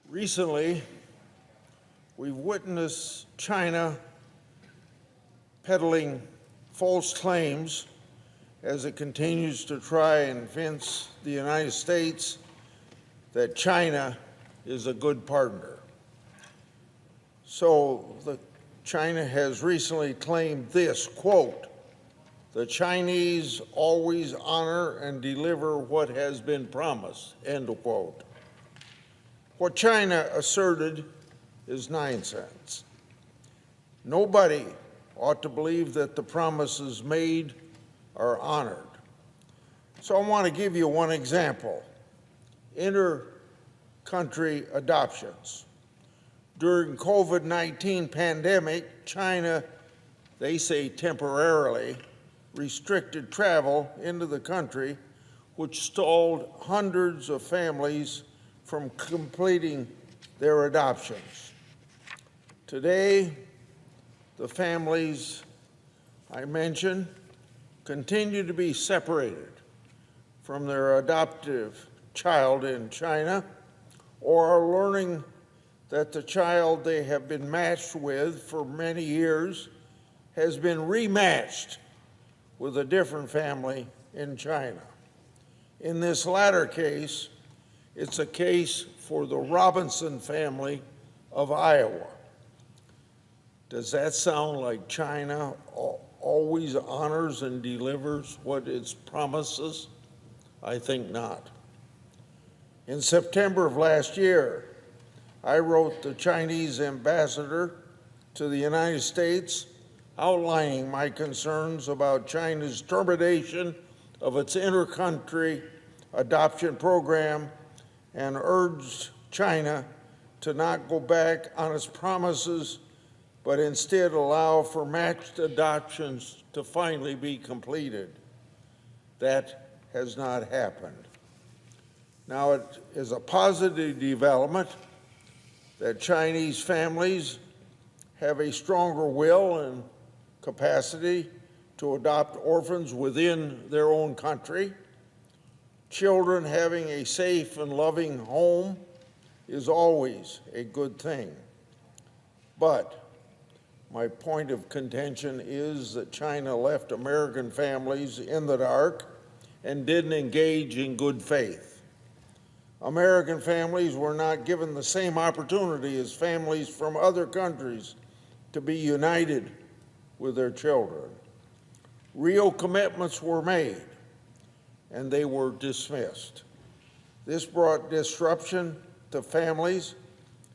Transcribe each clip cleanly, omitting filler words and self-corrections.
Recently, we've witnessed China peddling false claims as it continues to try and convince the United States that China is a good partner. So China has recently claimed this, quote, "The Chinese always honor and deliver what has been promised," end quote. What China asserted is nonsense. Nobody ought to believe that the promises made are honored. So I want to give you one example. Inter-country adoptions. During COVID-19 pandemic, China, they say temporarily, restricted travel into the country, which stalled hundreds of families from completing their adoptions. Today, the families I mentioned continue to be separated from their adoptive child in China, or are learning that the child they have been matched with for many years has been rematched with a different family in China. In this latter case, it's a case for the Robinson family of Iowa. Does that sound like China always honors and delivers what it promises? I think not. In September of last year, I wrote the Chinese ambassador to the United States outlining my concerns about China's termination of its inter-country adoption program and urged China to not go back on its promises, but instead allow for matched adoptions to finally be completed. That has not happened. Now, it is a positive development that Chinese families have a stronger will and capacity to adopt orphans within their own country. Children having a safe and loving home is always a good thing. But my point of contention is that China left American families in the dark and didn't engage in good faith. American families were not given the same opportunity as families from other countries to be united with their children. Real commitments were made, and they were dismissed. This brought disruption to families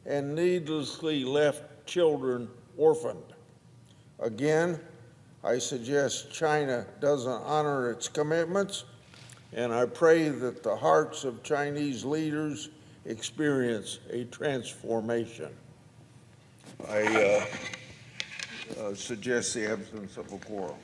and needlessly left children orphaned. Again, I suggest China doesn't honor its commitments, and I pray that the hearts of Chinese leaders experience a transformation. I suggest the absence of a quorum.